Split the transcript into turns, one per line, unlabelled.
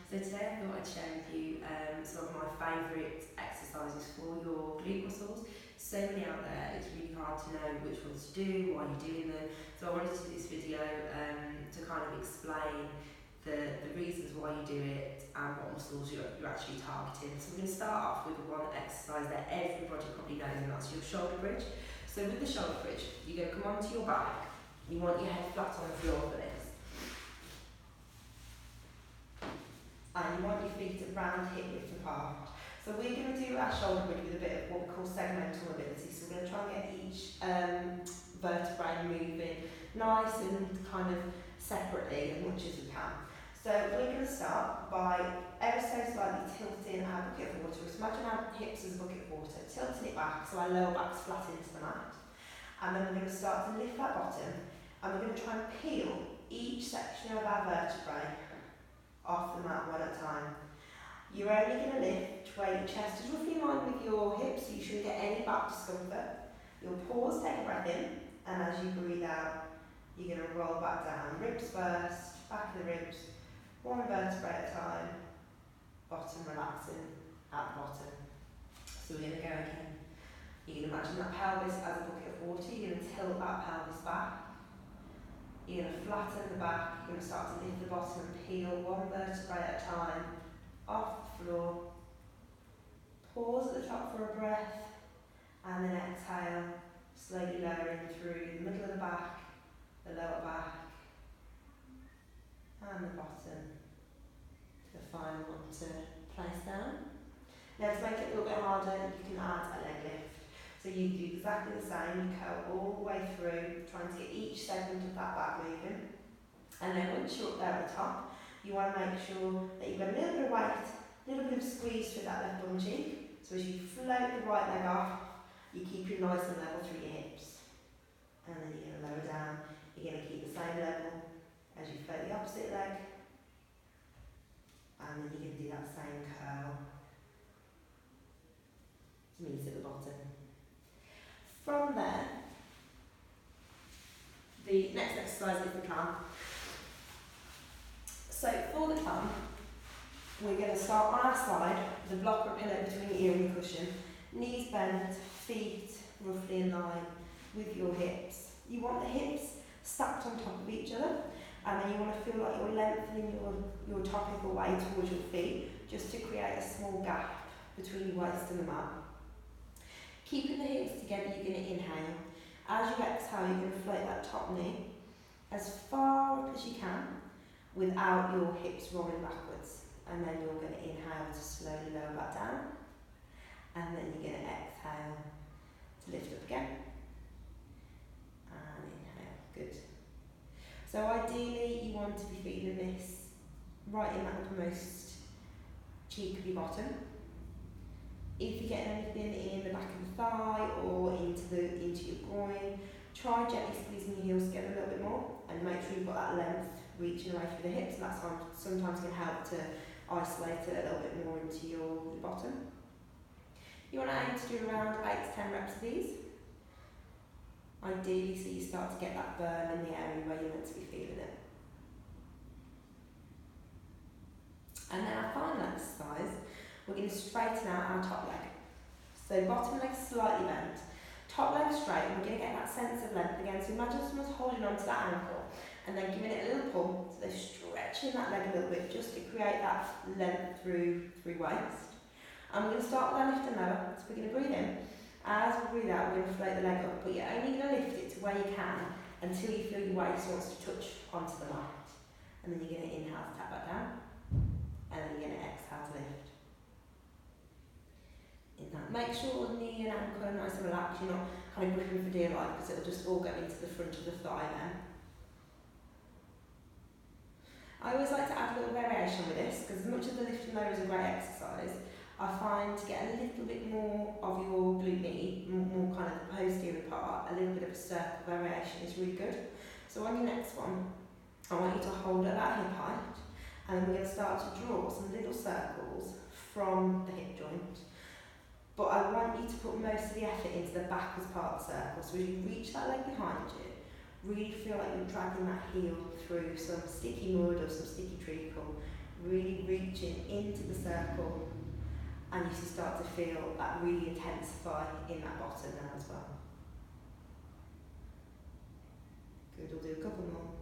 So today I thought I'd share with you some of my favourite exercises for your glute muscles. So many out there, it's really hard to know which ones to do, why you're doing them. So I wanted to do this video to kind of explain the reasons why you do it and what muscles you're actually targeting. So we're going to start off with the one exercise that everybody probably knows, and that's your shoulder bridge. So with the shoulder bridge, you're going to come onto your back. You want your head flat on the floor for this. And you want your feet around hip width apart. So we're going to do our shoulder bridge with a bit of what we call segmental mobility. So we're going to try and get each vertebrae moving nice and kind of separately as much as we can. So we're going to start by ever so slightly tilting our bucket of water. So imagine our hips as a bucket of water, tilting it back so our lower back's flat into the mat. And then we're going to start to lift that bottom, and we're going to try and peel each section of our vertebrae off the mat one at a time. You're only going to lift where your chest is roughly in line with your hips, so you shouldn't get any back discomfort. You'll pause, take a breath in, and as you breathe out, you're going to roll back down. Ribs first, back of the ribs, one vertebrae at a time, bottom relaxing at the bottom. So we're going to go again. You can imagine that pelvis as a bucket of water. You're going to tilt that pelvis back. You're going to flatten the back. You're going to start to lift the bottom and peel one vertebrae at a time off the floor. Pause at the top for a breath, and then exhale, slowly lowering through the middle of the back, the lower back, and the bottom to the final one to place down. Now to make it a little bit harder, you can add a leg lift. So you do exactly the same, you curl all the way through, trying to get each segment of that back moving. And then once you're up there at the top, you want to make sure that you've got a little bit of weight, a little bit of squeeze through that left bum cheek. So as you float the right leg off, you keep it nice and level through your hips. And then you're going to lower down, you're going to keep the same level as you float the opposite leg. And then you're going to do that same curl to meet at the bottom. From there, the next exercise is the climb. So for the climb, we're going to start on our side with a block or pillow between your ear and your cushion. Knees bent, feet roughly in line with your hips. You want the hips stacked on top of each other, and then you want to feel like you're lengthening your topical way towards your feet, just to create a small gap between your waist and the mat. Keeping the hips together, you're going to inhale. As you exhale, you're going to float that top knee as far up as you can without your hips rolling backwards. And then you're going to inhale to slowly lower back down. And then you're going to exhale to lift up again. And inhale. Good. So ideally, you want to be feeling this right in that uppermost cheek of your bottom. If you're getting anything in the back of the thigh or into your groin, try gently squeezing your heels together a little bit more, and make sure you've got that length reaching away through the hips, and that's sometimes can help to isolate it a little bit more into your bottom. You want to aim to do around 8 to 10 reps of these. Ideally, so you start to get that burn in the area where you're meant to be feeling it. And then our final exercise, we're going to straighten out our top leg. So bottom leg slightly bent, top leg straight, and we're going to get that sense of length again. So imagine someone's holding onto that ankle and then giving it a little pull. So they're stretching that leg a little bit just to create that length through waist. And we're going to start with our lift and lower. So we're going to breathe in. As we breathe out, we're going to float the leg up, but you're only going to lift it to where you can until you feel your waist wants to touch onto the mat. And then you're going to inhale to tap that down, and then you're going to exhale to lift. Make sure the knee and ankle are nice and relaxed, you're not kind of gripping for dear life, because it'll just all go into the front of the thigh then. I always like to add a little variation with this, because as much as the lift and lower is a great exercise, I find to get a little bit more of your glute knee, more kind of the posterior part, a little bit of a circle variation is really good. So on your next one, I want you to hold at that hip height, and we're going to start to draw some little circles from the hip joint. But I want you to put most of the effort into the backwards part of the circle. So as you reach that leg behind you, really feel like you're dragging that heel through some sticky mud or some sticky treacle, really reaching into the circle, and you should start to feel that really intensify in that bottom now as well. Good, we'll do a couple more.